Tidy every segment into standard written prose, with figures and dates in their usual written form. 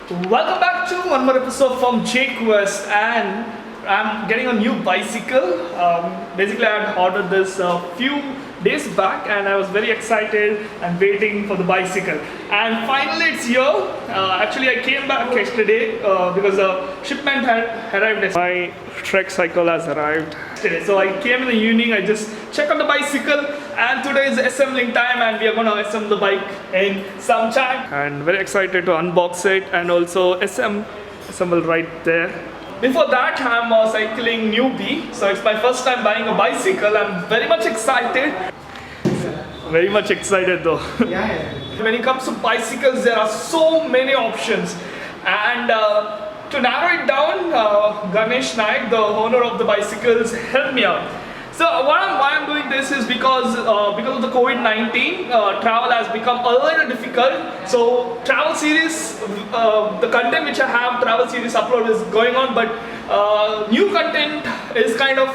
Welcome back to one more episode from jQuest, and I'm getting a new bicycle. Basically, I had ordered this a few days back, and I was very excited and waiting for the bicycle. And finally, it's here. Actually, I came back yesterday because the shipment had arrived. My Trek cycle has arrived today, so I came in the evening. I just checked on the bicycle, and today is assembling time, and we are going to assemble the bike in some time. And very excited to unbox it and also assemble right there. Before that, I'm a cycling newbie, so it's my first time buying a bicycle. I'm very much excited. Very much excited though. Yeah. When it comes to bicycles, there are so many options, and to narrow it down, Ganesh Naik, the owner of the bicycles, helped me out. So why I'm doing this is because of the COVID-19, travel has become a little difficult. So travel series, the content which I have, travel series upload is going on, but new content is kind of,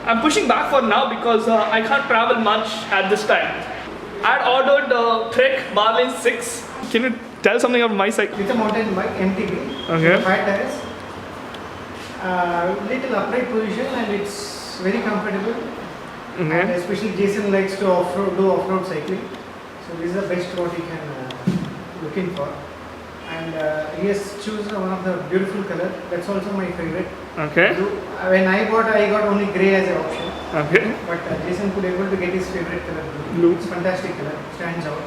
I'm pushing back for now because I can't travel much at this time. I had ordered the Trek Marlin 6. Can you tell something about my cycle? It's a mountain bike, MTB. Okay. 5 tires. Little upright position, and it's very comfortable. Okay. And especially Jason likes to do off-road cycling. So this is the best what he can looking for. And he has chosen one of the beautiful color. That's also my favorite. Okay. When I got only grey as an option. Okay. But Jason could able to get his favorite color, blue. It's fantastic color, stands out.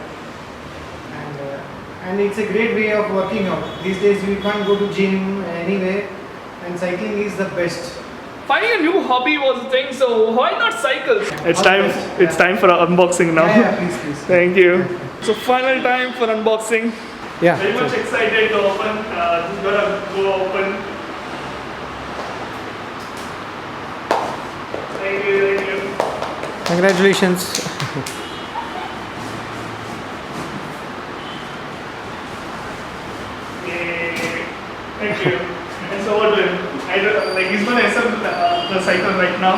And it's a great way of working out. These days we can't go to gym anywhere, and cycling is the best. Finding a new hobby was the thing, so why not cycle? It's time. Best, It's time for unboxing now. Yeah, please. Thank you. So final time for unboxing. Yeah. Very much excited to open. Just gonna go open. Thank you. Congratulations. Yay. Thank you. And so what do he's gonna assemble the cycle right now.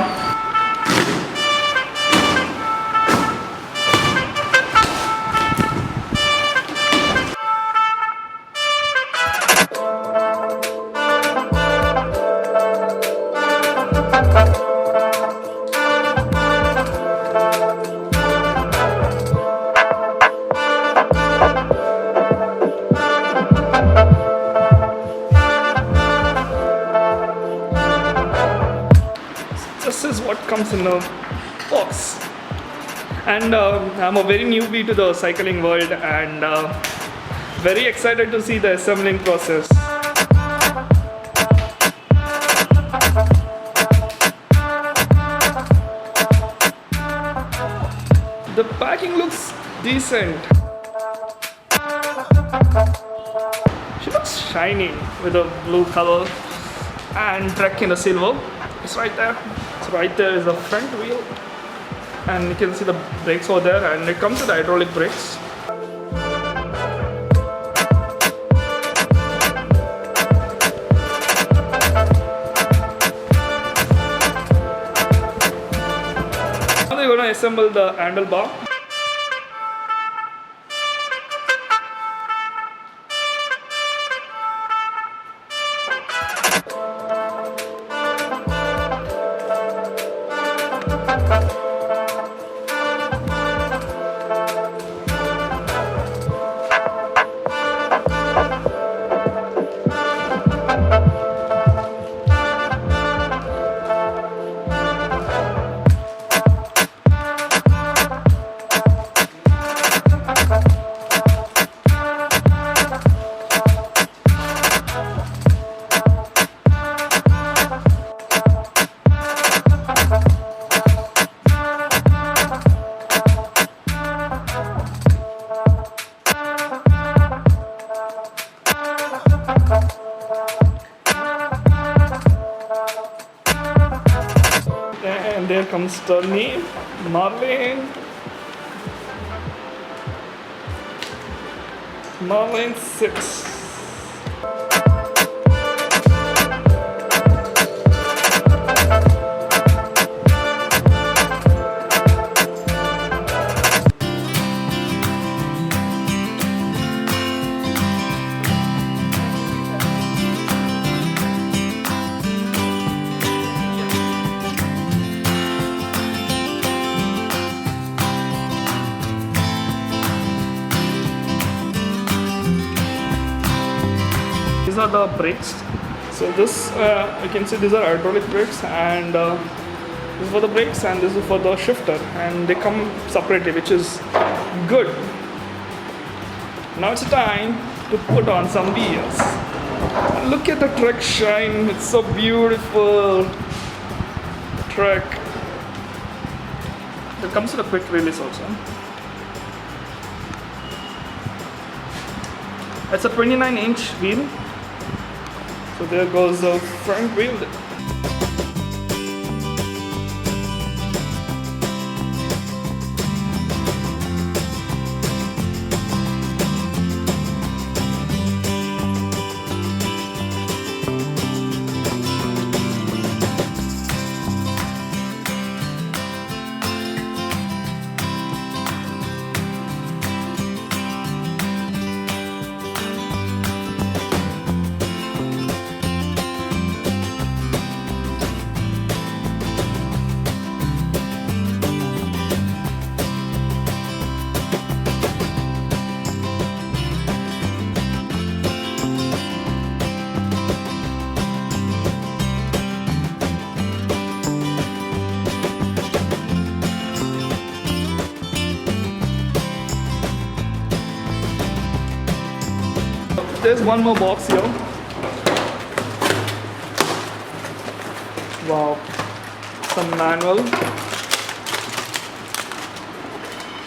This is what comes in the box, and I'm a very newbie to the cycling world, and very excited to see the assembling process. The packing looks decent. She looks shiny with a blue color and Trek in the silver. It's right there. So right there is the front wheel, and you can see the brakes over there, and it comes with hydraulic brakes. Now they're gonna assemble the handlebar. And there comes the name, Marlin 6. these are the brakes. So this, you can see these are hydraulic brakes, and this is for the brakes and this is for the shifter, and they come separately, which is good. Now it's time to put on some wheels. Look at the Trek shine, it's so beautiful. Trek. It comes with a quick release also. It's a 29-inch wheel. So there goes the front wheel. There's one more box here. Wow, some manual.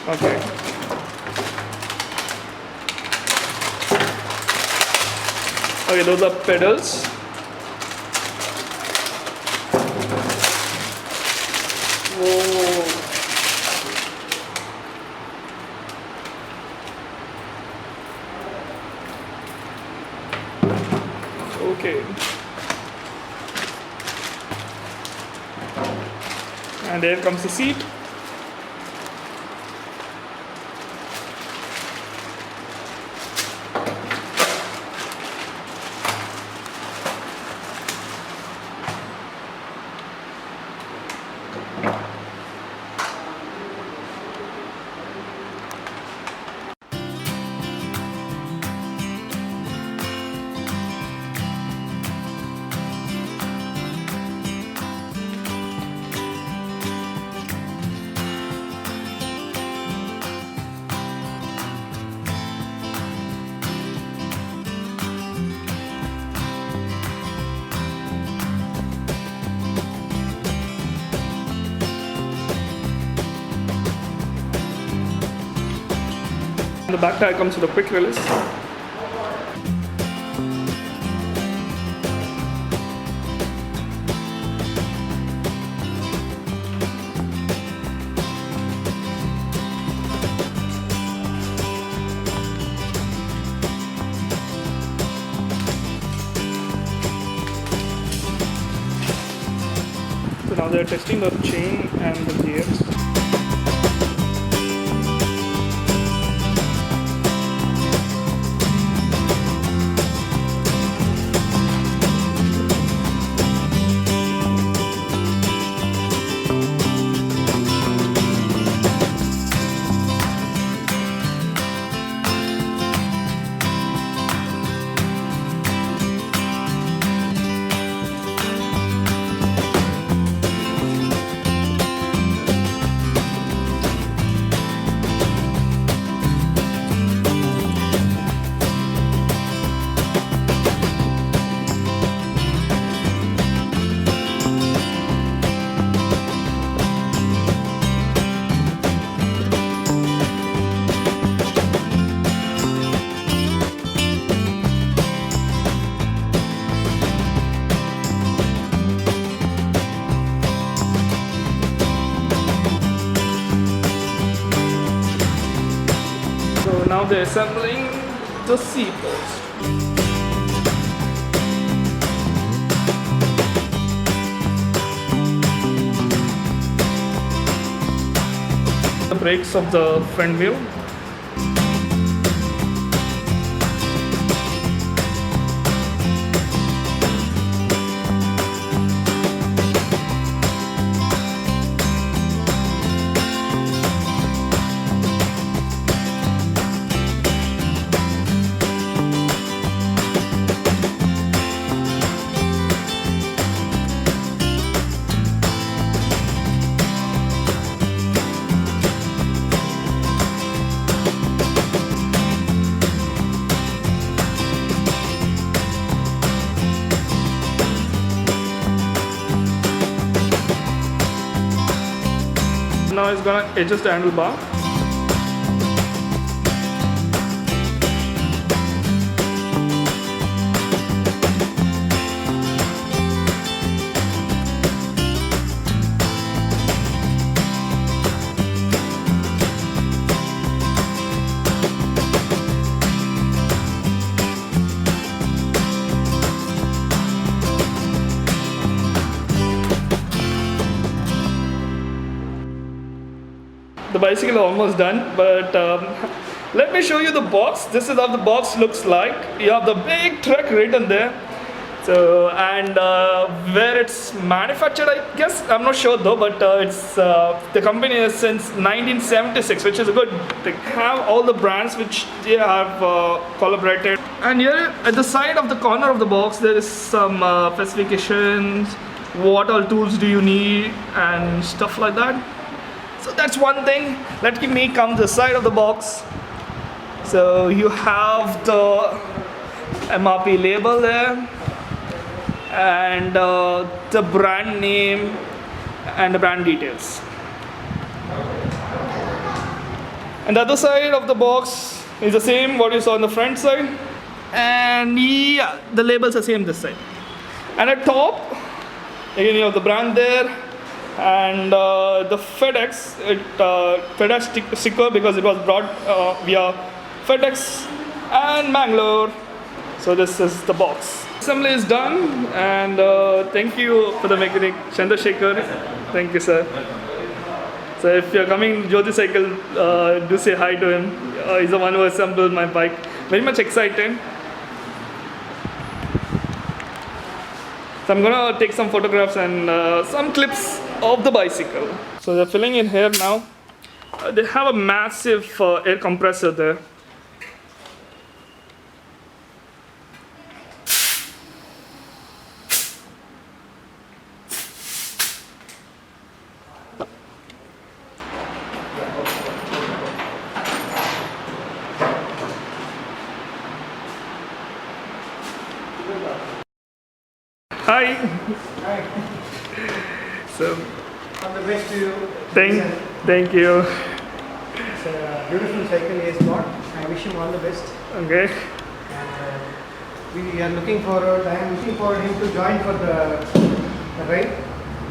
Okay. Okay, those are pedals. Whoa. Okay. And there comes the seat. The back tire comes with a quick release. So now they are testing the chain and the gears. So now they're assembling the seat post. The brakes of the front wheel. now it's gonna adjust the handlebar. The bicycle is almost done, but let me show you the box. This is how the box looks like. You have the big Trek written there. So, and where it's manufactured, I guess, I'm not sure though, but it's the company is since 1976, which is a good thing. Have all the brands which they have collaborated. And here at the side of the corner of the box, there is some specifications, what all tools do you need and stuff like that. So that's one thing. Let me come to the side of the box. So you have the MRP label there and the brand name and the brand details. And the other side of the box is the same what you saw on the front side, and yeah, the labels are same this side. And at top, again you have the brand there. And the FedEx, FedEx sticker because it was brought via FedEx and Mangalore. So this is the box. Assembly is done, and thank you for the mechanic Chandrasekhar. Thank you, sir. So if you're coming to Jyothi Cycle, do say hi to him. He's the one who assembled my bike. Very much excited. So I'm gonna take some photographs and some clips of the bicycle. So they're filling in here now. They have a massive air compressor there. Hi. Hi. So, All the best to you. thank you. It's a beautiful cycle he has bought. I wish him all the best. Okay. And we are looking forward. I am looking forward him to join for the ride.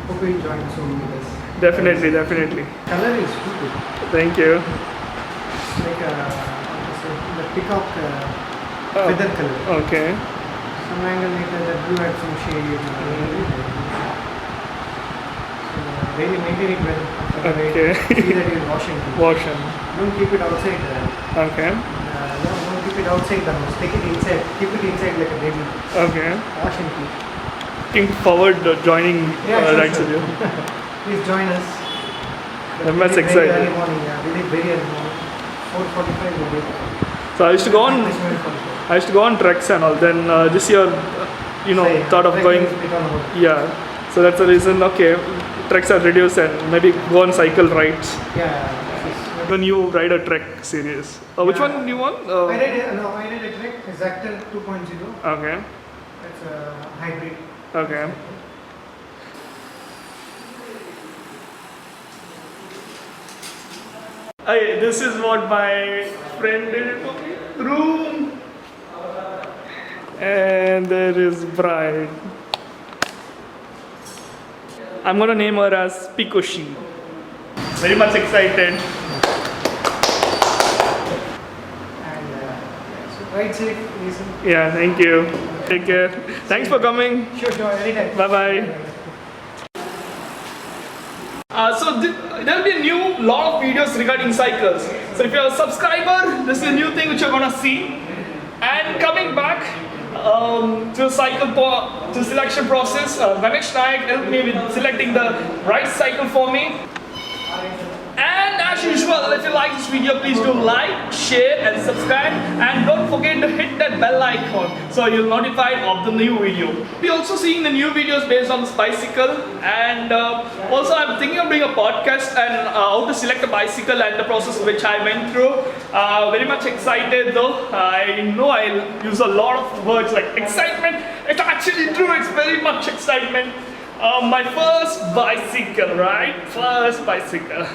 Hope he'll join soon with us. Definitely. Color is too good. Thank you. It's like the peacock feather color. Okay. Some angle later the blue had some shade. So really maintain it well. Okay. See that you wash it. Washing. Don't keep it outside. Okay. Don't keep it outside the house. Take it inside. Keep it inside like a baby. Okay. Wash and keep. Looking forward to joining Sure, rides sure. with you. Please join us. I'm much Very excited. early morning. Yeah, we did very early morning. 4:45 we did. So I used to go on. I used to go on treks and all. Then this year, thought of going. Yeah. So that's the reason. Okay, treks are reduced and maybe go on cycle rides. Yeah. When you ride a trek series, which one do you want? I did a Trek Zactor 2.0. Okay. That's a hybrid. Okay. Hey, this is what my friend did for me. Room. And there is bride. I'm gonna name her as Pikoshi. Very much excited. And so ride safe, listen. Yeah, thank you. Take care. Thanks for coming. Sure, anytime. Bye bye. So there'll be a new lot of videos regarding cycles. So if you're a subscriber, this is a new thing which you're gonna see. And coming back to the to selection process, Ganesh Nayak helped me with selecting the right cycle for me. And as usual, if you like this video, please do like, share and subscribe, and don't forget to hit that bell icon so you'll notified of the new video. We're also seeing the new videos based on this bicycle, and also I'm thinking of doing a podcast and how to select a bicycle and the process which I went through. Very much excited though. I know I'll use a lot of words like excitement. It's actually true, it's very much excitement. My first bicycle, right? First bicycle.